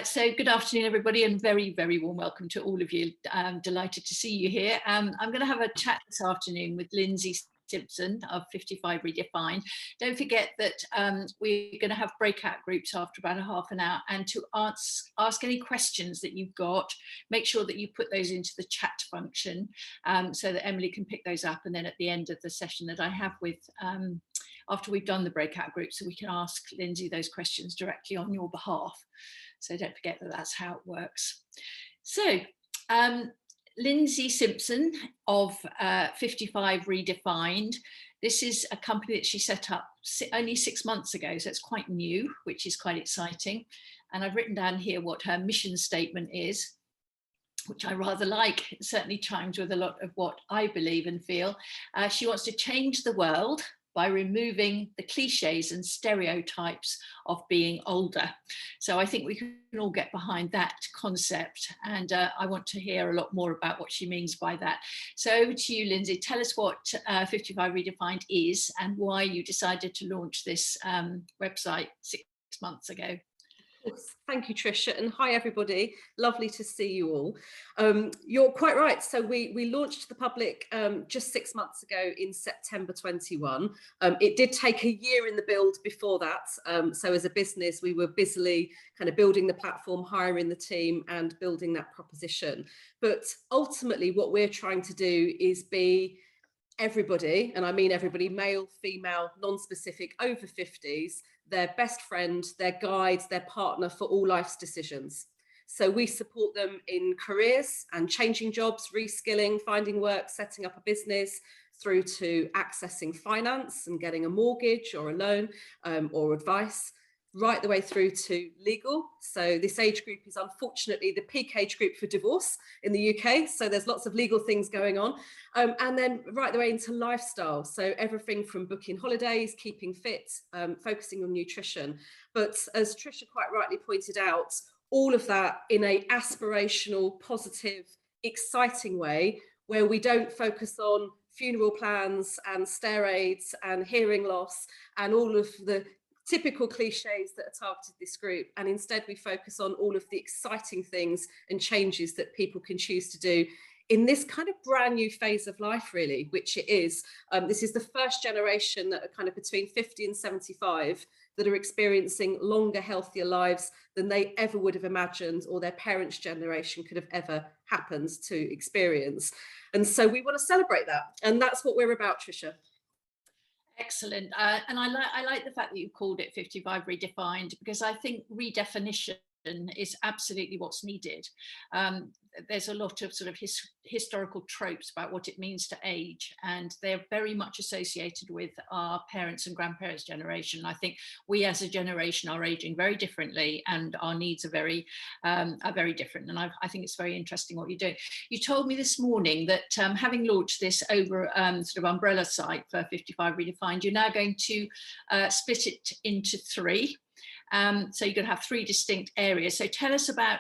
So good afternoon, everybody, and very, very warm welcome to all of you. Delighted to see you here. I'm going to have a chat this afternoon with Lyndsey Simpson of 55 Redefined. Don't forget that we're going to have breakout groups after about a half an hour, and to ask any questions that you've got, make sure that you put those into the chat function so that Emily can pick those up, and then at the end of the session that I have with after we've done the breakout group, so we can ask Lyndsey those questions directly on your behalf. So don't forget that that's how it works. So Lyndsey Simpson of 55 Redefined. This is a company that she set up only 6 months ago, so it's quite new, which is quite exciting. And I've written down here what her mission statement is, which I rather like. It certainly chimes with a lot of what I believe and feel. She wants to change the world by removing the cliches and stereotypes of being older. So I think we can all get behind that concept, and I want to hear a lot more about what she means by that. So over to you, Lyndsey. Tell us what 55 Redefined is and why you decided to launch this website 6 months ago. Thank you, Tricia, and hi everybody. Lovely to see you all. You're quite right. So we launched to the public just 6 months ago in September 21. It did take a year in the build before that. So as a business, we were busily kind of building the platform, hiring the team, and building that proposition. But ultimately, what we're trying to do is be everybody, and I mean everybody, male, female, non-specific, over 50s, their best friend, their guide, their partner for all life's decisions. So we support them in careers and changing jobs, reskilling, finding work, setting up a business, through to accessing finance and getting a mortgage or a loan or advice, right the way through to legal. So this age group is unfortunately the peak age group for divorce in the UK. So there's lots of legal things going on. And then right the way into lifestyle. So everything from booking holidays, keeping fit, focusing on nutrition. But as Tricia quite rightly pointed out, all of that in a aspirational, positive, exciting way, where we don't focus on funeral plans and stare aids and hearing loss and all of the typical cliches that are targeted this group, and instead we focus on all of the exciting things and changes that people can choose to do in this kind of brand new phase of life, really, which it is. This is the first generation that are kind of between 50 and 75 that are experiencing longer, healthier lives than they ever would have imagined, or their parents' generation could have ever happened to experience. And so we want to celebrate that, and that's what we're about, Tricia. Excellent. And I like the fact that you called it 55 Redefined, because I think redefinition is absolutely what's needed. There's a lot of sort of historical tropes about what it means to age, and they're very much associated with our parents and grandparents' generation. I think we as a generation are aging very differently, and our needs are very different. And I think it's very interesting what you're doing. You told me this morning that having launched this over sort of umbrella site for 55 Redefined, you're now going to split it into 3. So you're going to have 3 distinct areas. So tell us about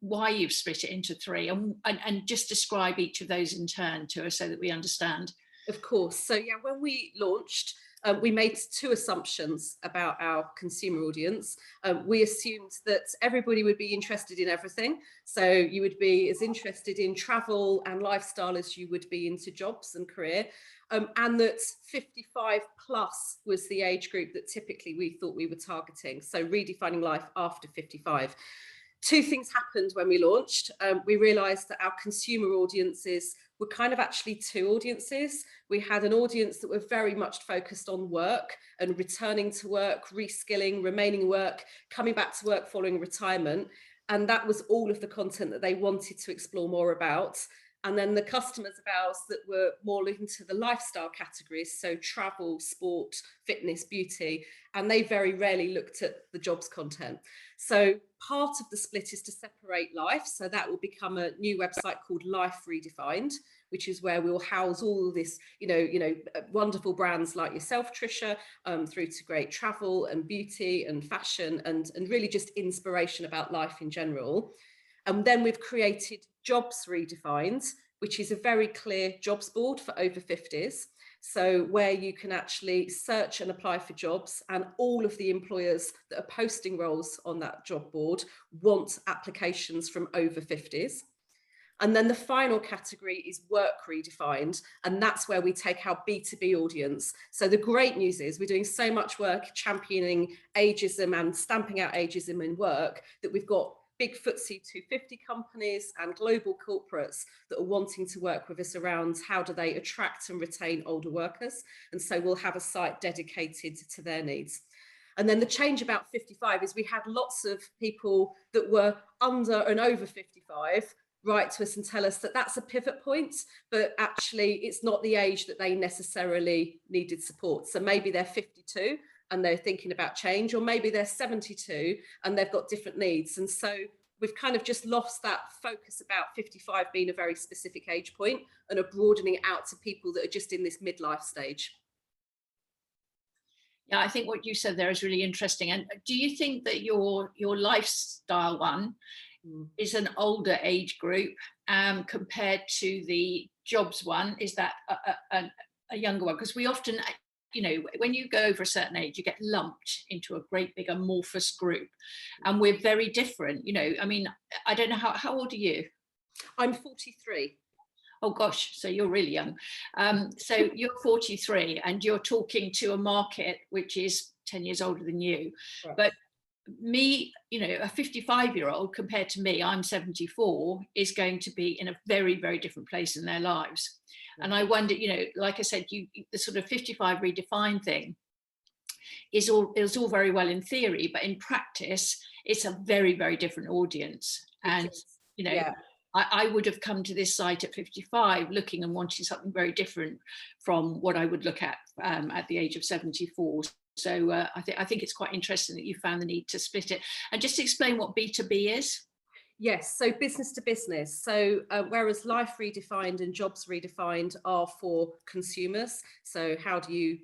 why you've split it into 3, and just describe each of those in turn to us so that we understand. Of course. So yeah, when we launched, we made 2 assumptions about our consumer audience. We assumed that everybody would be interested in everything. So you would be as interested in travel and lifestyle as you would be into jobs and career. And that 55 plus was the age group that typically we thought we were targeting. So redefining life after 55. 2 things happened when we launched. We realized that our consumer audiences were kind of actually 2 audiences. We had an audience that were very much focused on work and returning to work, reskilling, remaining work, coming back to work following retirement. And that was all of the content that they wanted to explore more about. And then the customers of ours that were more into the lifestyle categories, so travel, sport, fitness, beauty, and they very rarely looked at the jobs content. So part of the split is to separate life. So that will become a new website called Life Redefined, which is where we'll house all this, wonderful brands like yourself, Tricia, through to great travel and beauty and fashion and really just inspiration about life in general. And then we've created Jobs Redefined, which is a very clear jobs board for over 50s. So where you can actually search and apply for jobs, and all of the employers that are posting roles on that job board want applications from over 50s. And then the final category is work redefined, and that's where we take our B2B audience. So the great news is we're doing so much work championing ageism and stamping out ageism in work that we've got big FTSE 250 companies and global corporates that are wanting to work with us around how do they attract and retain older workers. And so we'll have a site dedicated to their needs. And then the change about 55 is we had lots of people that were under and over 55 write to us and tell us that that's a pivot point, but actually it's not the age that they necessarily needed support. So maybe they're 52 and they're thinking about change, or maybe they're 72 and they've got different needs. And so we've kind of just lost that focus about 55 being a very specific age point and are broadening it out to people that are just in this midlife stage. Yeah, I think what you said there is really interesting. And do you think that your lifestyle one is an older age group compared to the jobs one? Is that a younger one? Because we often, you know, when you go over a certain age, you get lumped into a great big amorphous group, and we're very different. You know, I mean, I don't know, how old are you? I'm 43. Oh gosh, so you're really young. So you're 43 and you're talking to a market which is 10 years older than you. Right. But me, you know, a 55-year-old compared to me, I'm 74, is going to be in a very, very different place in their lives. And I wonder, you know, like I said, the sort of 55 redefined thing is all very well in theory, but in practice, it's a very, very different audience. And, you know, yeah. I would have come to this site at 55 looking and wanting something very different from what I would look at the age of 74. So I think it's quite interesting that you found the need to split it. And just to explain what B2B is. Yes, so business to business. So whereas life redefined and jobs redefined are for consumers. So how do you,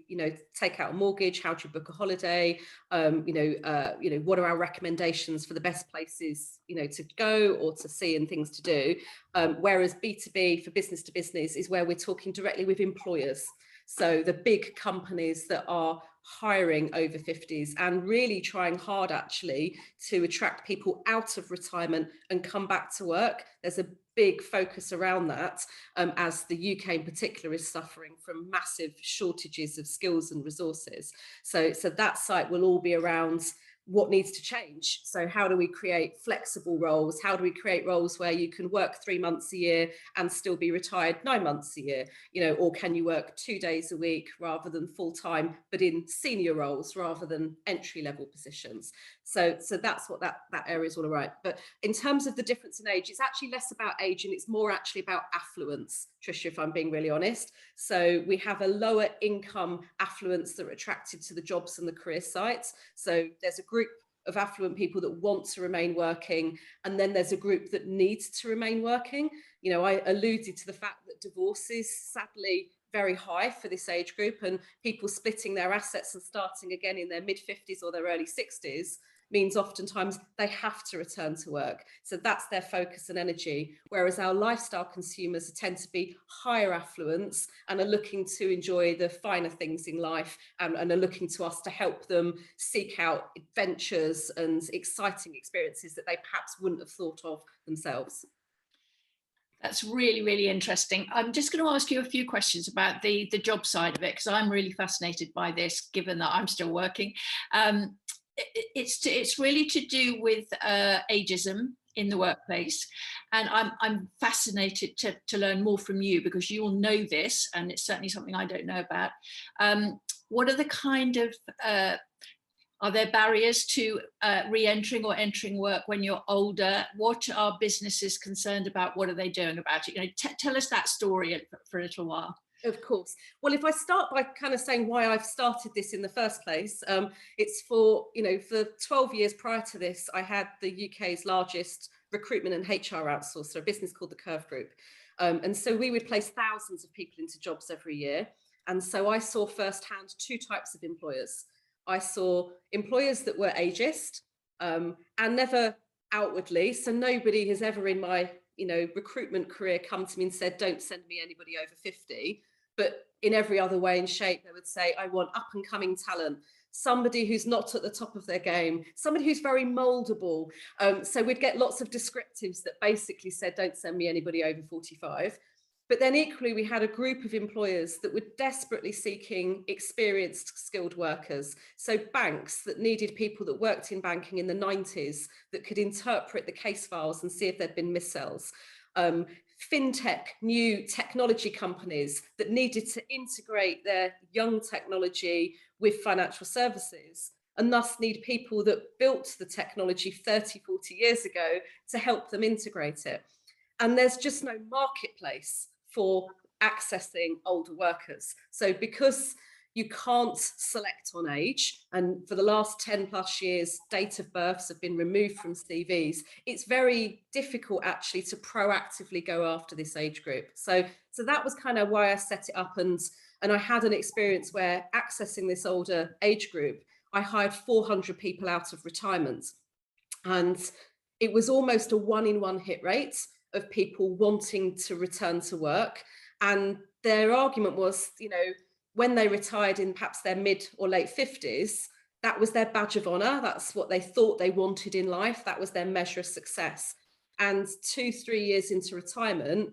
take out a mortgage? How do you book a holiday? What are our recommendations for the best places, to go or to see and things to do? Whereas B2B for business to business is where we're talking directly with employers. So the big companies that are hiring over 50s and really trying hard actually to attract people out of retirement and come back to work. There's a big focus around that as the UK in particular is suffering from massive shortages of skills and resources. So that site will all be around what needs to change. So how do we create flexible roles? How do we create roles where you can work 3 months a year and still be retired 9 months a year? Or can you work 2 days a week rather than full time, but in senior roles rather than entry level positions? So that's what that area is all about. But in terms of the difference in age, it's actually less about age and it's more actually about affluence, Tricia, if I'm being really honest. So we have a lower income affluence that are attracted to the jobs and the career sites. So there's a group of affluent people that want to remain working, and then there's a group that needs to remain working. I alluded to the fact that divorce is sadly very high for this age group, and people splitting their assets and starting again in their mid-50s or their early 60s means oftentimes they have to return to work. So that's their focus and energy. Whereas our lifestyle consumers tend to be higher affluence and are looking to enjoy the finer things in life and are looking to us to help them seek out adventures and exciting experiences that they perhaps wouldn't have thought of themselves. That's really, really interesting. I'm just going to ask you a few questions about the job side of it, because I'm really fascinated by this, given that I'm still working. It's really to do with ageism in the workplace, and I'm fascinated to learn more from you, because you'll know this, and it's certainly something I don't know about. What are the kind of are there barriers to re-entering or entering work when you're older? What are businesses concerned about? What are they doing about it? Tell us that story for a little while. Of course. Well, if I start by kind of saying why I've started this in the first place, it's for 12 years prior to this, I had the UK's largest recruitment and HR outsourcer, a business called the Curve Group. And so we would place thousands of people into jobs every year. And so I saw firsthand two types of employers. I saw employers that were ageist and never outwardly. So nobody has ever in my recruitment career come to me and said, don't send me anybody over 50. but in every other way and shape, they would say, I want up and coming talent, somebody who's not at the top of their game, somebody who's very moldable. So we'd get lots of descriptives that basically said, don't send me anybody over 45. But then equally, we had a group of employers that were desperately seeking experienced, skilled workers. So banks that needed people that worked in banking in the 90s that could interpret the case files and see if there'd been mis-sells. Fintech, new technology companies that needed to integrate their young technology with financial services, and thus need people that built the technology 30, 40 years ago to help them integrate it. And there's just no marketplace for accessing older workers. So because you can't select on age, and for the last 10 plus years, date of births have been removed from CVs, it's very difficult actually to proactively go after this age group. So that was kind of why I set it up, and I had an experience where accessing this older age group, I hired 400 people out of retirement. And it was almost a 1-in-1 hit rate of people wanting to return to work. And their argument was, you know, when they retired in perhaps their mid or late 50s, that was their badge of honor. That's what they thought they wanted in life. That was their measure of success. And 2-3 years into retirement,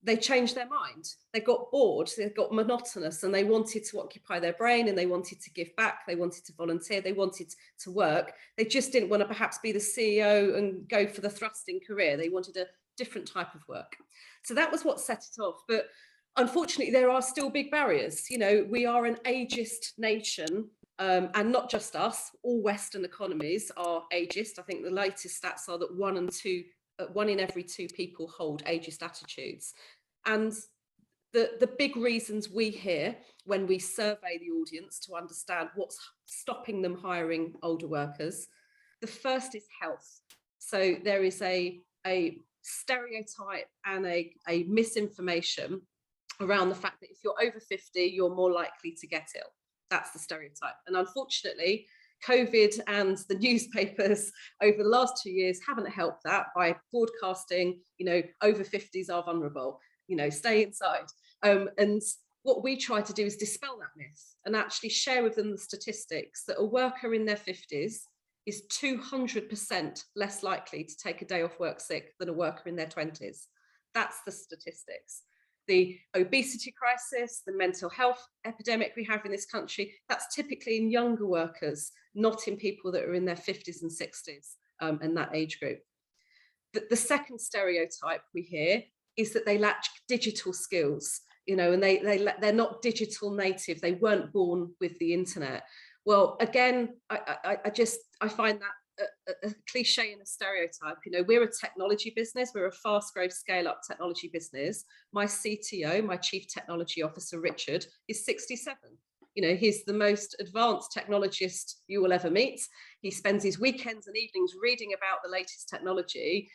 they changed their mind. They got bored, they got monotonous, and they wanted to occupy their brain, and they wanted to give back, they wanted to volunteer, they wanted to work. They just didn't want to perhaps be the CEO and go for the thrusting career. They wanted a different type of work. So that was what set it off. But unfortunately, there are still big barriers. You know, we are an ageist nation, and not just us, all Western economies are ageist. I think the latest stats are that 1 in every 2 people hold ageist attitudes. And the big reasons we hear when we survey the audience to understand what's stopping them hiring older workers, the first is health. So there is a stereotype and a misinformation around the fact that if you're over 50, you're more likely to get ill. That's the stereotype. And unfortunately, COVID and the newspapers over the last 2 years haven't helped that by broadcasting, you know, over 50s are vulnerable, you know, stay inside. And what we try to do is dispel that myth and actually share with them the statistics that a worker in their 50s is 200% less likely to take a day off work sick than a worker in their 20s. That's the statistics. The obesity crisis, the mental health epidemic we have in this country, that's typically in younger workers, not in people that are in their 50s and 60s, and that age group. The second stereotype we hear is that they lack digital skills, you know, and they're not digital native. They weren't born with the internet. Well, again, I find that a cliche and a stereotype. You know, we're a technology business. We're a fast growth, scale up technology business. My CTO, my chief technology officer, Richard, is 67. You know, he's the most advanced technologist you will ever meet. He spends his weekends and evenings reading about the latest technology.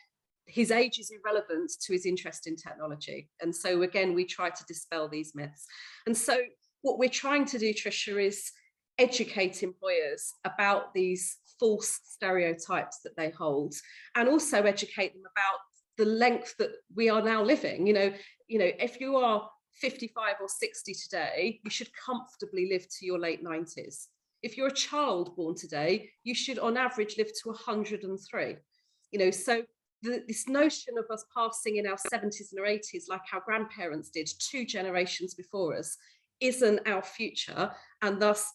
His age is irrelevant to his interest in technology. And so again, we try to dispel these myths. And so what we're trying to do, Tricia, is educate employers about these false stereotypes that they hold, and also educate them about the length that we are now living. You know, if you are 55 or 60 today, you should comfortably live to your late 90s. If you're a child born today, you should on average live to 103. You know, so this notion of us passing in our 70s and our 80s like our grandparents did 2 generations before us isn't our future, and thus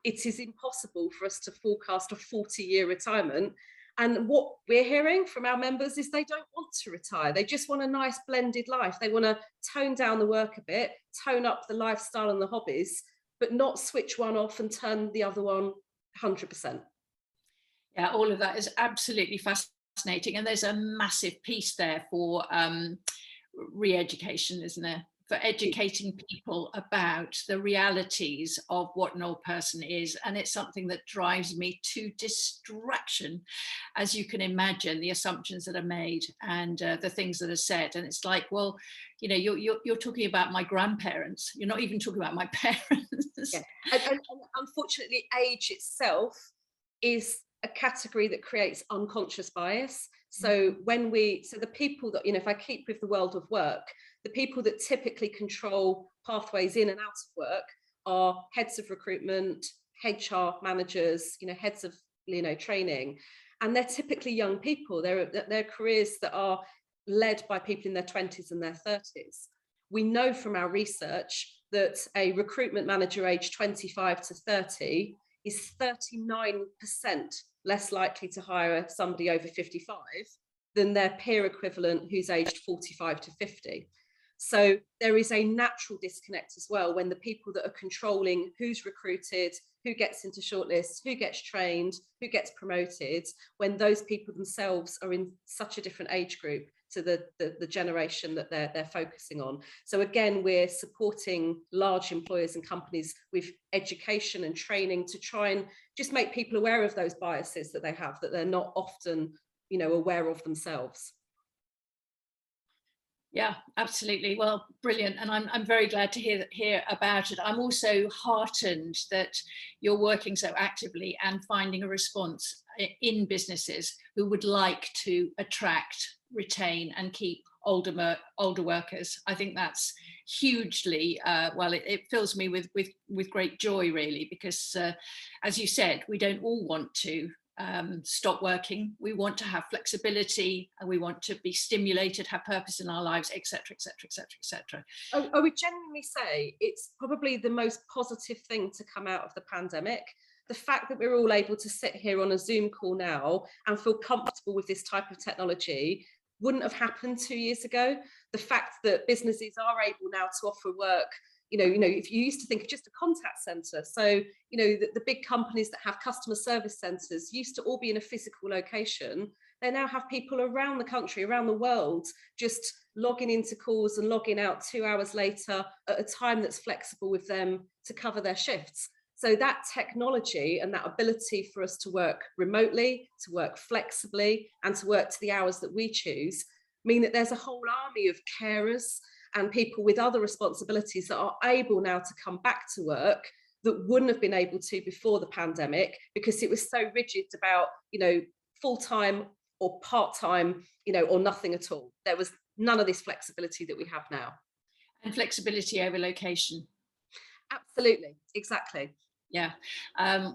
it is impossible for us to forecast a 40-year retirement. And what we're hearing from our members is they don't want to retire. They just want a nice blended life. They want to tone down the work a bit, tone up the lifestyle and the hobbies, but not switch one off and turn the other on 100%. Yeah, all of that is absolutely fascinating. And there's a massive piece there for re-education, isn't there? For educating people about the realities of what an old person is. And it's something that drives me to distraction, as you can imagine, the assumptions that are made and the things that are said. And it's like, well, you know, you're talking about my grandparents. You're not even talking about my parents. Yeah. And unfortunately, age itself is a category that creates unconscious bias. So the people that, you know, if I keep with the world of work, the people that typically control pathways in and out of work are heads of recruitment, HR managers, heads of, training. And they're typically young people. They're careers that are led by people in their 20s and their 30s. We know from our research that a recruitment manager aged 25 to 30 is 39% less likely to hire somebody over 55 than their peer equivalent who's aged 45 to 50. So there is a natural disconnect as well when the people that are controlling who's recruited, who gets into shortlists, who gets trained, who gets promoted, when those people themselves are in such a different age group to the generation that they're focusing on. So again, we're supporting large employers and companies with education and training to try and just make people aware of those biases that they have, that they're not often, aware of themselves. Yeah, absolutely. Well, brilliant. And I'm very glad to hear about it. I'm also heartened that you're working so actively and finding a response in businesses who would like to attract, retain and keep older workers. I think that's hugely, it fills me with great joy, really, because as you said, we don't all want to stop working. We want to have flexibility and we want to be stimulated, have purpose in our lives, etc., etc., etc., etc. I would genuinely say it's probably the most positive thing to come out of the pandemic. The fact that we're all able to sit here on a Zoom call now and feel comfortable with this type of technology wouldn't have happened 2 years ago. The fact that businesses are able now to offer work, if you used to think of just a contact center, so the big companies that have customer service centers used to all be in a physical location. They now have people around the country, around the world, just logging into calls and logging out 2 hours later at a time that's flexible with them to cover their shifts. So that technology and that ability for us to work remotely, to work flexibly, and to work to the hours that we choose mean that there's a whole army of carers and people with other responsibilities that are able now to come back to work that wouldn't have been able to before the pandemic, because it was so rigid about, full-time or part-time, or nothing at all. There was none of this flexibility that we have now. And flexibility over location. Absolutely, exactly. Yeah,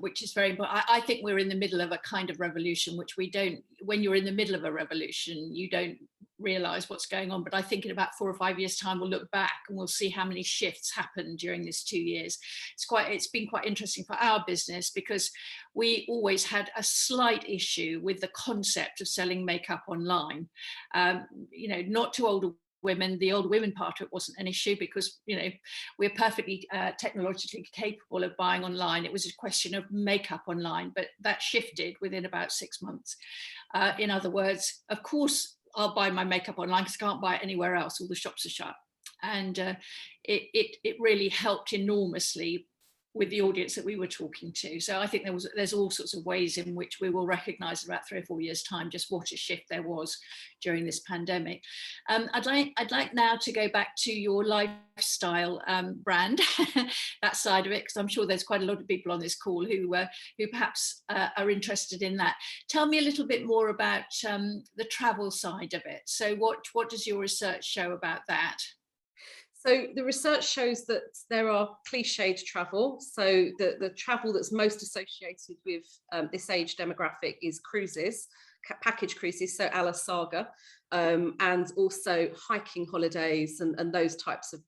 which is very important. I think we're in the middle of a kind of revolution, which we don't, when you're in the middle of a revolution, you don't realize what's going on. But I think in about 4 or 5 years' time, we'll look back and we'll see how many shifts happened during this 2 years. It's been quite interesting for our business because we always had a slight issue with the concept of selling makeup online. Not to older women. The older women part of it wasn't an issue because we're perfectly technologically capable of buying online. It was a question of makeup online, but that shifted within about 6 months. In other words, of course I'll buy my makeup online because I can't buy it anywhere else. All the shops are shut, and it really helped enormously with the audience that we were talking to. So I think there's all sorts of ways in which we will recognise in about 3 or 4 years' time just what a shift there was during this pandemic. I'd like now to go back to your lifestyle brand, that side of it, because I'm sure there's quite a lot of people on this call who perhaps are interested in that. Tell me a little bit more about the travel side of it. So what does your research show about that? So the research shows that there are cliched travel. So the travel that's most associated with this age demographic is cruises, package cruises, so a la Saga, and also hiking holidays and those types of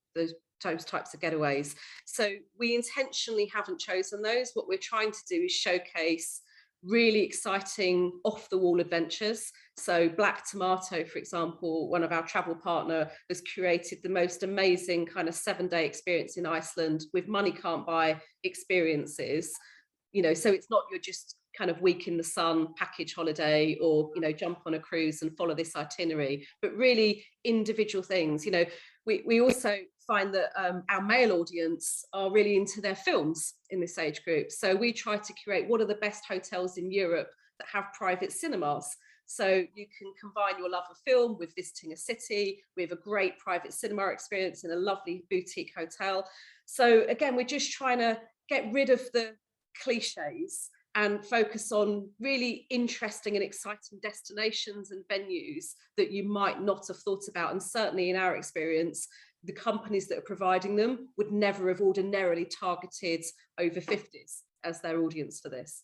getaways. So we intentionally haven't chosen those. What we're trying to do is showcase really exciting off-the-wall adventures. So Black Tomato, for example, one of our travel partner, has curated the most amazing kind of 7-day experience in Iceland with money can't buy experiences. So it's not your just kind of week in the sun package holiday or, jump on a cruise and follow this itinerary, but really individual things. We also find that our male audience are really into their films in this age group. So we try to curate what are the best hotels in Europe that have private cinemas. So you can combine your love of film with visiting a city. We have a great private cinema experience in a lovely boutique hotel. So again, we're just trying to get rid of the cliches and focus on really interesting and exciting destinations and venues that you might not have thought about. And certainly in our experience, the companies that are providing them would never have ordinarily targeted over 50s as their audience for this.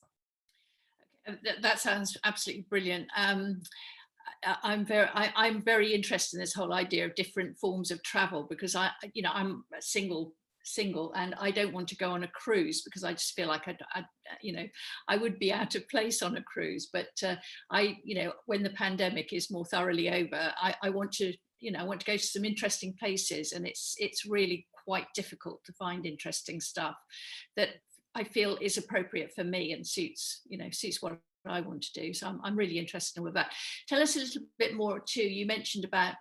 That sounds absolutely brilliant. I'm very interested in this whole idea of different forms of travel, because I'm single, and I don't want to go on a cruise because I just feel like I would be out of place on a cruise. But when the pandemic is more thoroughly over, I want to go to some interesting places, and it's really quite difficult to find interesting stuff that I feel is appropriate for me and suits what I want to do. So I'm really interested in all of that. Tell us a little bit more too. You mentioned about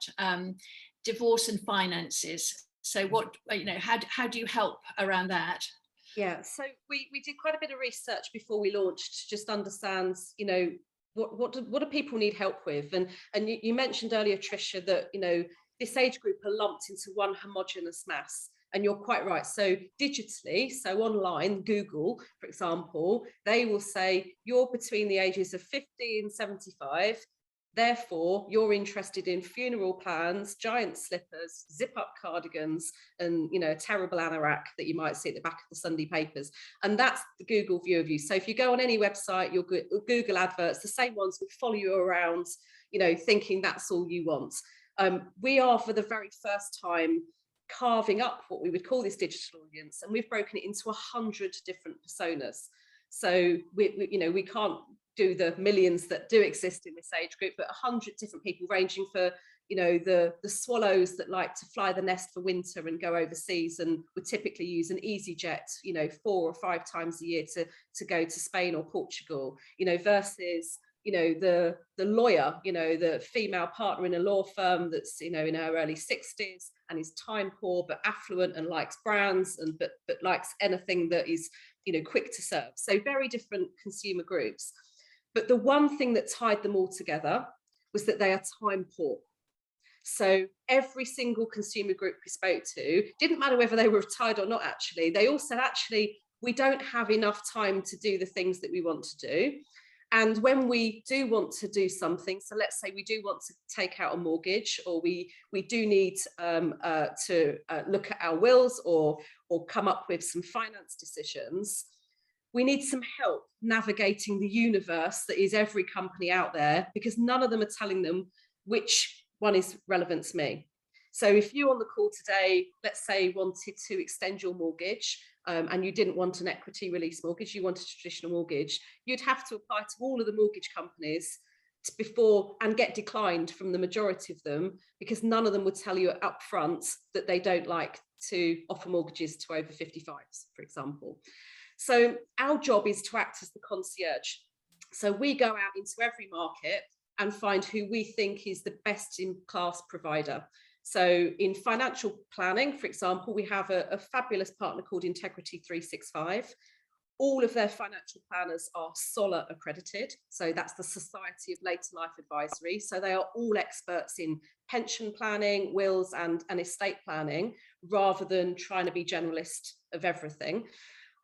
divorce and finances. So what, how do you help around that? Yeah, so we did quite a bit of research before we launched to just understand, what do people need help with? And you mentioned earlier, Tricia, that, this age group are lumped into one homogenous mass. And you're quite right. So digitally, so online, Google, for example, they will say you're between the ages of 50 and 75. Therefore, you're interested in funeral plans, giant slippers, zip-up cardigans, and a terrible anorak that you might see at the back of the Sunday papers. And that's the Google view of you. So if you go on any website, your Google adverts, the same ones will follow you around, thinking that's all you want. We are, for the very first time, carving up what we would call this digital audience, and we've broken it into 100 different personas. So we can't do the millions that do exist in this age group, but 100 different people, ranging for the swallows that like to fly the nest for winter and go overseas and would typically use an EasyJet 4 or 5 times a year to go to Spain or Portugal, versus the lawyer, the female partner in a law firm that's in her early 60s and is time poor but affluent and likes brands and but likes anything that is quick to serve. So very different consumer groups. But the one thing that tied them all together was that they are time poor. So every single consumer group we spoke to, didn't matter whether they were retired or not, actually, they all said, actually, we don't have enough time to do the things that we want to do. And when we do want to do something, so let's say we do want to take out a mortgage, or we do need to look at our wills or come up with some finance decisions, we need some help navigating the universe that is every company out there, because none of them are telling them which one is relevant to me. So if you on the call today, let's say, wanted to extend your mortgage, and you didn't want an equity release mortgage, you wanted a traditional mortgage, you'd have to apply to all of the mortgage companies before and get declined from the majority of them, because none of them would tell you up front that they don't like to offer mortgages to over 55s, for example. So our job is to act as the concierge. So we go out into every market and find who we think is the best in class provider. So in financial planning, for example, we have a fabulous partner called Integrity 365. All of their financial planners are SOLA accredited. So that's the Society of Later Life Advisory. So they are all experts in pension planning, wills and estate planning, rather than trying to be generalist of everything.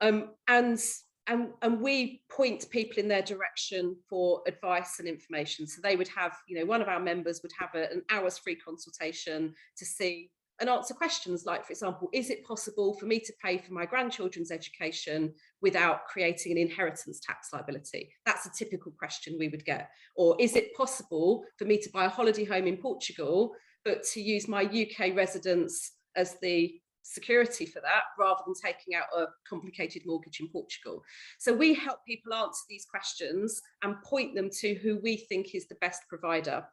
And we point people in their direction for advice and information. So they would have, one of our members would have an hour's free consultation to see and answer questions like, for example, is it possible for me to pay for my grandchildren's education without creating an inheritance tax liability? That's a typical question we would get. Or is it possible for me to buy a holiday home in Portugal, but to use my UK residence as the security for that, rather than taking out a complicated mortgage in Portugal? So we help people answer these questions and point them to who we think is the best provider.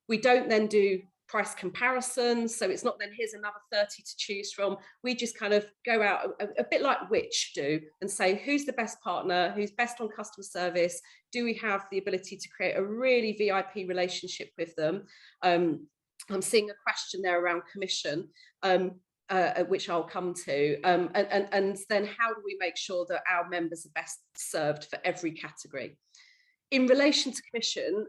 We don't then do price comparisons, so it's not then here's another 30 to choose from. We just kind of go out a bit like Which do and say, who's the best partner, who's best on customer service, do we have the ability to create a really VIP relationship with them? I'm seeing a question there around commission, which I'll come to, and then how do we make sure that our members are best served for every category? In relation to commission,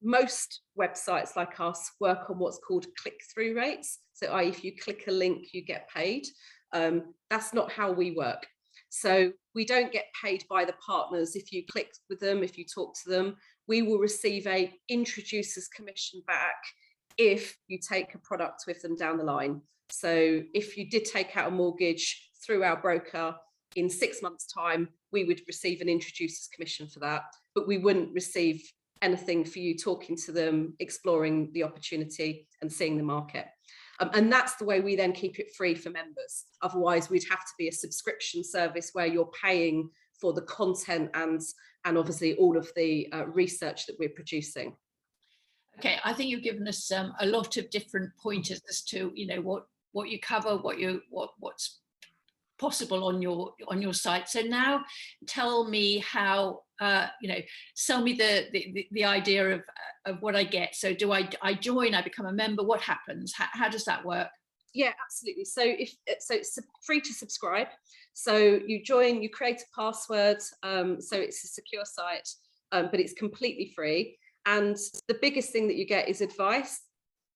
most websites like us work on what's called click-through rates. So if you click a link, you get paid. That's not how we work. So we don't get paid by the partners if you click with them, if you talk to them. We will receive a introducer's commission back if you take a product with them down the line. So if you did take out a mortgage through our broker, in 6 months' time, we would receive an introducer's commission for that, but we wouldn't receive anything for you talking to them, exploring the opportunity and seeing the market. And that's the way we then keep it free for members. Otherwise, we'd have to be a subscription service where you're paying for the content and obviously all of the research that we're producing. Okay, I think you've given us a lot of different pointers as to, you know, what you cover, what's possible on your site. So now tell me how, you know, sell me the idea of what I get. So do I join, I become a member, what happens? How does that work? Yeah, absolutely. So it's free to subscribe. So you join, you create a password. So it's a secure site, but it's completely free. And the biggest thing that you get is advice,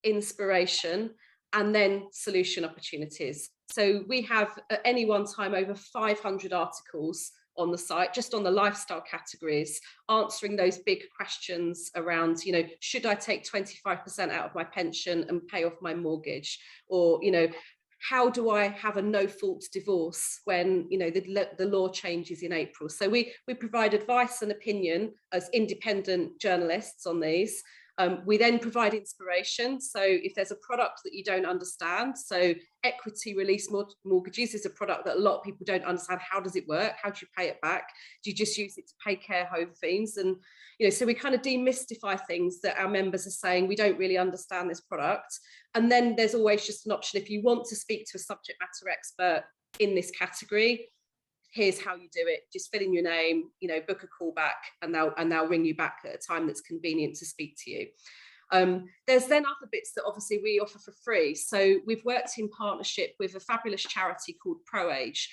inspiration, and then solution opportunities. So we have at any one time over 500 articles on the site, just on the lifestyle categories, answering those big questions around, you know, should I take 25% out of my pension and pay off my mortgage? Or, you know, how do I have a no-fault divorce when, you know, the law changes in April? So we provide advice and opinion as independent journalists on these. We then provide inspiration. So if there's a product that you don't understand, so equity release mortgages is a product that a lot of people don't understand. How does it work? How do you pay it back? Do you just use it to pay care home fees? And, you know, so we kind of demystify things that our members are saying, we don't really understand this product. And then there's always just an option. If you want to speak to a subject matter expert in this category, here's how you do it. Just fill in your name, you know, book a call back, and they'll ring you back at a time that's convenient to speak to you. There's then other bits that obviously we offer for free. So we've worked in partnership with a fabulous charity called ProAge,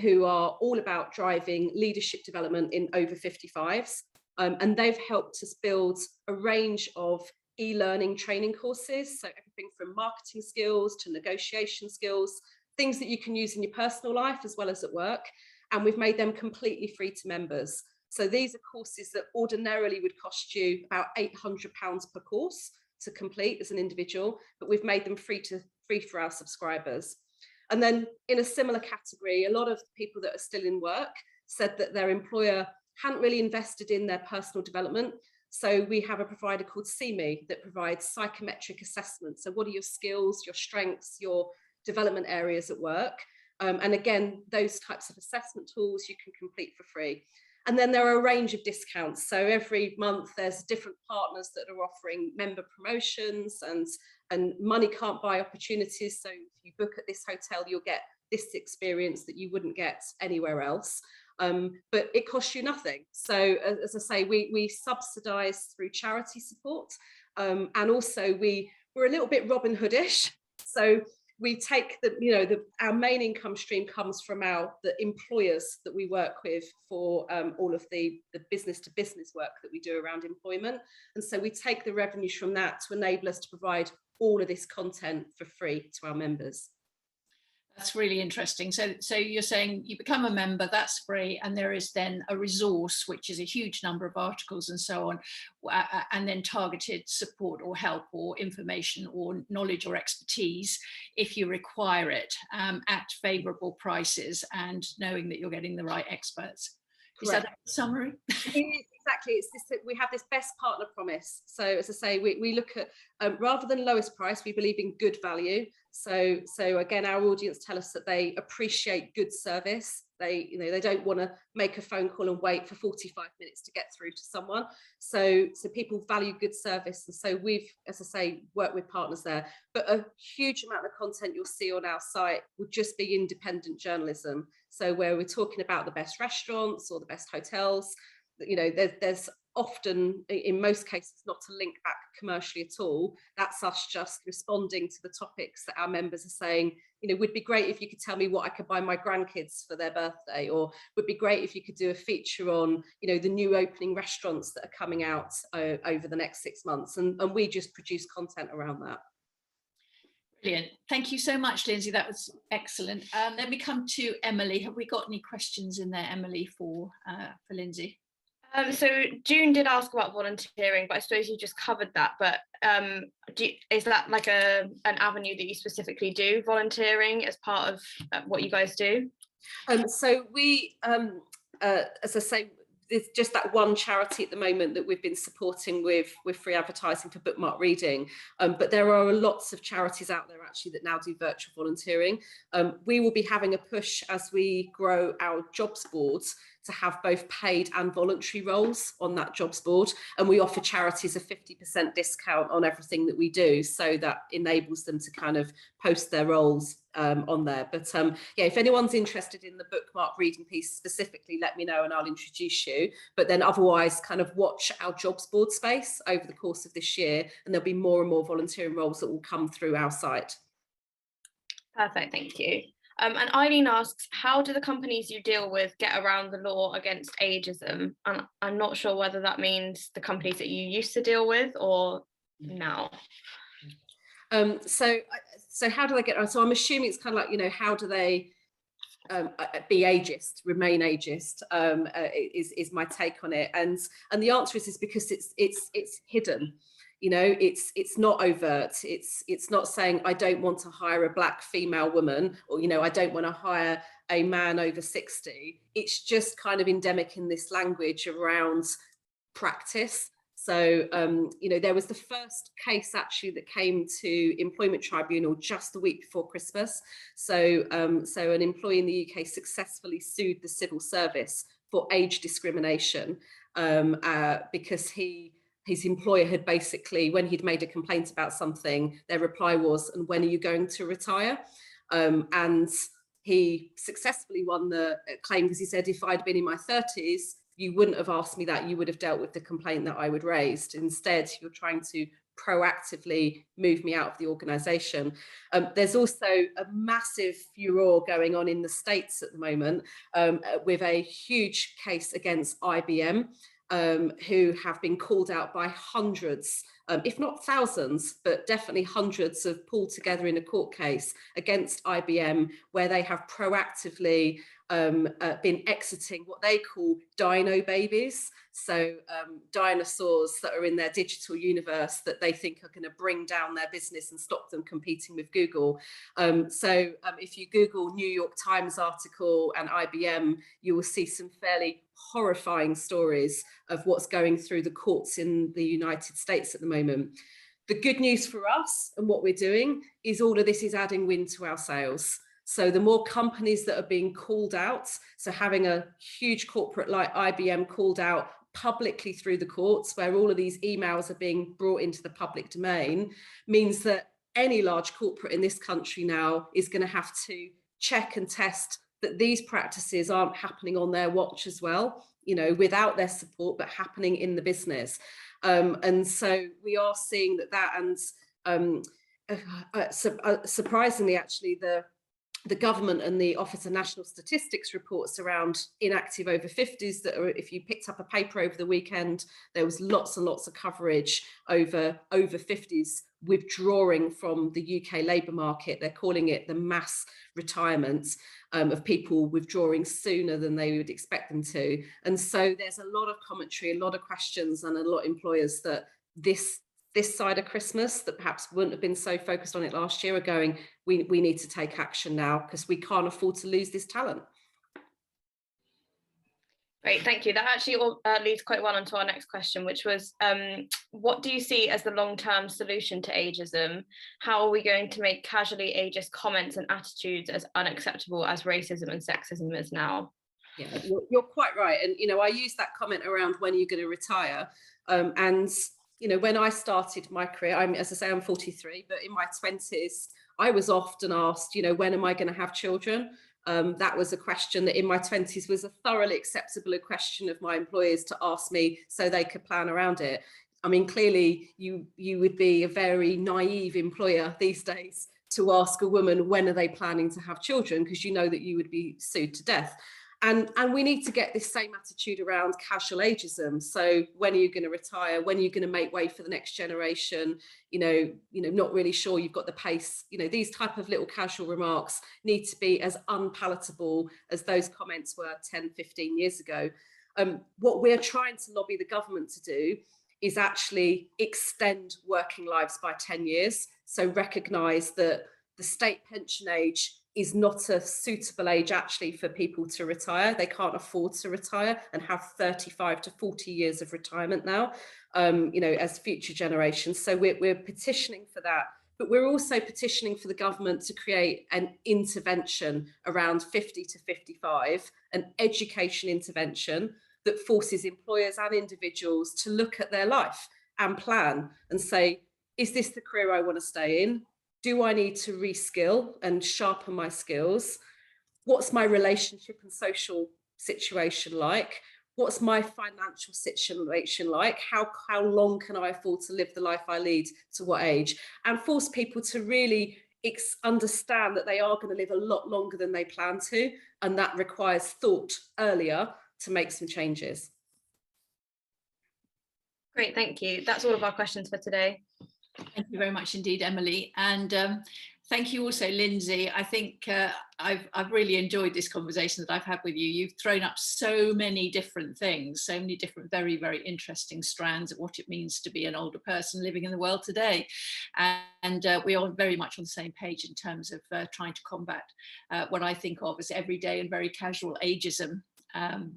who are all about driving leadership development in over 55s. And they've helped us build a range of e-learning training courses. So everything from marketing skills to negotiation skills, things that you can use in your personal life as well as at work. And we've made them completely free to members. So these are courses that ordinarily would cost you about £800 per course to complete as an individual, but we've made them free for our subscribers. And then in a similar category, a lot of people that are still in work said that their employer hadn't really invested in their personal development. So we have a provider called CME that provides psychometric assessments. So what are your skills, your strengths, your development areas at work? And again, those types of assessment tools you can complete for free. And then there are a range of discounts. So every month there's different partners that are offering member promotions and money can't buy opportunities. So if you book at this hotel, you'll get this experience that you wouldn't get anywhere else. But it costs you nothing. So as I say, we subsidise through charity support, and also we're a little bit Robin Hoodish. So we take our main income stream comes from the employers that we work with for all of the business to business work that we do around employment. And so we take the revenues from that to enable us to provide all of this content for free to our members. That's really interesting. So you're saying you become a member, that's free, and there is then a resource, which is a huge number of articles and so on, and then targeted support or help or information or knowledge or expertise if you require it, at favourable prices and knowing that you're getting the right experts. Correct. Is that a summary? Exactly. It's this, we have this best partner promise. So as I say, we look at rather than lowest price, we believe in good value. So again, our audience tell us that they appreciate good service. They don't want to make a phone call and wait for 45 minutes to get through to someone. So people value good service. And so we've, as I say, worked with partners there. But a huge amount of content you'll see on our site would just be independent journalism. So where we're talking about the best restaurants or the best hotels, there's often, in most cases, not a link back commercially at all. That's us just responding to the topics that our members are saying, would be great if you could tell me what I could buy my grandkids for their birthday, or would be great if you could do a feature on, the new opening restaurants that are coming out over the next 6 months. And we just produce content around that. Brilliant. Thank you so much, Lyndsey. That was excellent. Let me come to Emily. Have we got any questions in there, Emily, for Lyndsey? So June did ask about volunteering, but I suppose you just covered that. But is that like an avenue that you specifically do, volunteering as part of what you guys do? So we, as I say, there's just that one charity at the moment that we've been supporting with free advertising for bookmark reading, but there are lots of charities out there actually that now do virtual volunteering. We will be having a push as we grow our jobs boards to have both paid and voluntary roles on that jobs board, and we offer charities a 50% discount on everything that we do, so that enables them to kind of post their roles on there. But yeah, if anyone's interested in the bookmark reading piece specifically, let me know and I'll introduce you. But then otherwise, kind of watch our jobs board space over the course of this year, and there'll be more and more volunteering roles that will come through our site. Perfect, thank you. And Eileen asks, how do the companies you deal with get around the law against ageism? And I'm not sure whether that means the companies that you used to deal with or now. So how do they get around? So I'm assuming it's kind of like, you know, how do they be ageist, remain ageist, is my take on it. And the answer is because it's hidden. You know, it's not overt. It's not saying I don't want to hire a black female woman, or, you know, I don't want to hire a man over 60. It's just kind of endemic in this language around practice. So, you know, there was the first case actually that came to Employment Tribunal just the week before Christmas. So, so an employee in the UK successfully sued the civil service for age discrimination because his employer had basically, when he'd made a complaint about something, their reply was, "And when are you going to retire?" And he successfully won the claim because he said, if I'd been in my 30s, you wouldn't have asked me that. You would have dealt with the complaint that I would raised. Instead, you're trying to proactively move me out of the organisation. There's also a massive furore going on in the States at the moment with a huge case against IBM, who have been called out by hundreds, if not thousands, but definitely hundreds, of pulled together in a court case against IBM, where they have proactively been exiting what they call dino babies. So dinosaurs that are in their digital universe that they think are going to bring down their business and stop them competing with Google. So if you Google New York Times article and IBM, you will see some fairly horrifying stories of what's going through the courts in the United States at the moment. The good news for us and what we're doing is all of this is adding wind to our sails. So the more companies that are being called out, so having a huge corporate like IBM called out publicly through the courts, where all of these emails are being brought into the public domain, means that any large corporate in this country now is going to have to check and test that these practices aren't happening on their watch as well, you know, without their support, but happening in the business. And so we are seeing that, and surprisingly, actually, the government and the Office of National Statistics reports around inactive over 50s that are, if you picked up a paper over the weekend, there was lots and lots of coverage over 50s withdrawing from the UK labour market. They're calling it the mass retirement of people withdrawing sooner than they would expect them to. And so there's a lot of commentary, a lot of questions, and a lot of employers that this side of Christmas that perhaps wouldn't have been so focused on it last year are going, we need to take action now because we can't afford to lose this talent. Great, thank you. That actually leads quite well onto our next question, which was, what do you see as the long-term solution to ageism? How are we going to make casually ageist comments and attitudes as unacceptable as racism and sexism is now? Yeah, you're quite right. And, you know, I use that comment around when you're going to retire. And, you know, when I started my career, as I say, I'm 43, but in my 20s, I was often asked, you know, when am I going to have children? That was a question that in my 20s was a thoroughly acceptable question of my employers to ask me so they could plan around it. I mean, clearly you would be a very naive employer these days to ask a woman when are they planning to have children, because you know that you would be sued to death. And we need to get this same attitude around casual ageism. So when are you going to retire? When are you going to make way for the next generation? Not really sure you've got the pace. These type of little casual remarks need to be as unpalatable as those comments were 10, 15 years ago. What we're trying to lobby the government to do is actually extend working lives by 10 years. So recognise that the state pension age is not a suitable age actually for people to retire. They can't afford to retire and have 35 to 40 years of retirement now, as future generations. So we're petitioning for that. But we're also petitioning for the government to create an intervention around 50 to 55, an education intervention that forces employers and individuals to look at their life and plan and say, is this the career I want to stay in? Do I need to reskill and sharpen my skills? What's my relationship and social situation like? What's my financial situation like? How long can I afford to live the life I lead, to what age? And force people to really understand that they are going to live a lot longer than they plan to, and that requires thought earlier to make some changes. Great, thank you. That's all of our questions for today. Thank you very much indeed, Emily. And thank you also, Lyndsey. I think I've really enjoyed this conversation that I've had with you. You've thrown up so many different things, so many different very, very interesting strands of what it means to be an older person living in the world today. And we are very much on the same page in terms of trying to combat what I think of as everyday and very casual ageism.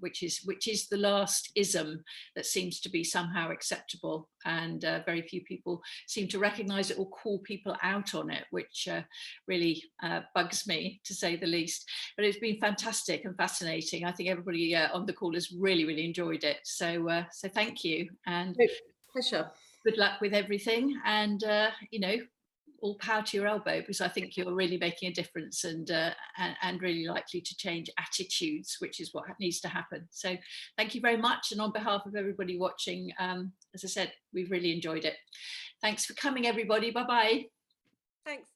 Which is the last ism that seems to be somehow acceptable, and very few people seem to recognise it or call people out on it, which really bugs me, to say the least. But it's been fantastic and fascinating. I think everybody on the call has really, really enjoyed it. So thank you, and pleasure. Good luck with everything, and all power to your elbow, because I think you're really making a difference and really likely to change attitudes, which is what needs to happen. So thank you very much. And on behalf of everybody watching, as I said, we've really enjoyed it. Thanks for coming, everybody. Bye-bye. Thanks.